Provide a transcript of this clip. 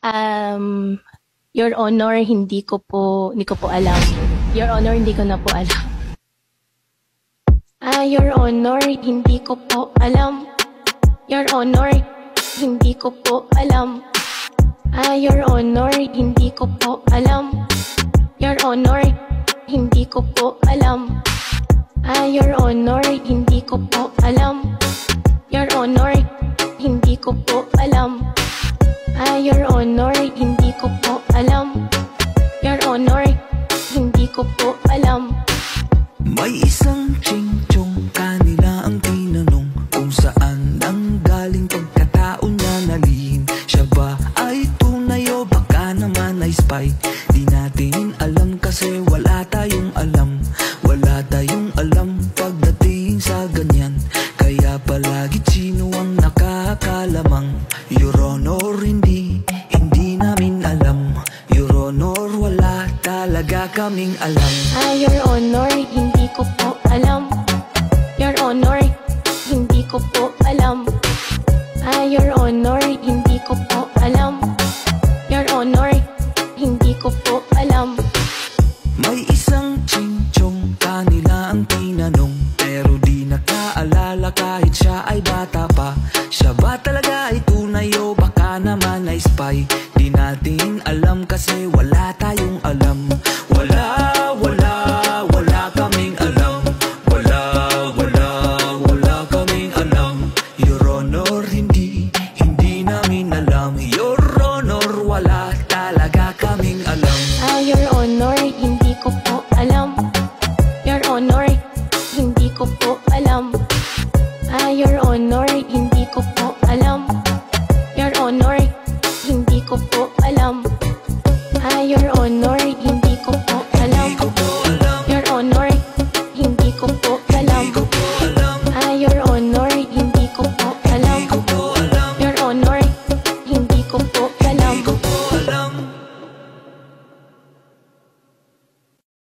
Um, Your Honor, hindi ko po alam. Your Honor, hindi ko na po alam. Your Honor, hindi ko po alam. Your Honor, hindi ko po alam. Your Honor, hindi ko po alam. Your Honor, hindi ko po alam. Your Honor, hindi ko po alam. Your Honor, hindi ko po alam. Your Honor, hindi ko po alam. Your Honor, hindi ko po alam. May isang ching-chong, kanila ang tinanong kung saan ang galing pagkatao niya na lihim. Siya ba ay tunay o baka naman ay spy? Di natin alam kasi wala tayong alam. Wala tayong alam pagdating sa ganyan. Kaya palagi sino ang nakakalamang. Your Honor, hindi namin alam. Your Honor, wala talaga kaming alam. Your Honor, hindi ko po alam. Your Honor, hindi ko po alam. Your Honor, hindi ko po alam. Your Honor, hindi ko po alam. May isang ching-chong, kanila ang tinanong, pero di nakaalala kahit siya ay bata pa. Siya ba talaga ay tunay o baka naman ay spy? Di natin alam kasi wala tayong alam. Wala kaming alam. Wala kaming alam. Your Honor, hindi namin alam. Your Honor, wala talaga kaming alam. Your Honor, hindi ko po alam. Your Honor, hindi ko po alam. Your Honor, hindi ko po alam. Your Honor, hindi ko po alam. Your Honor,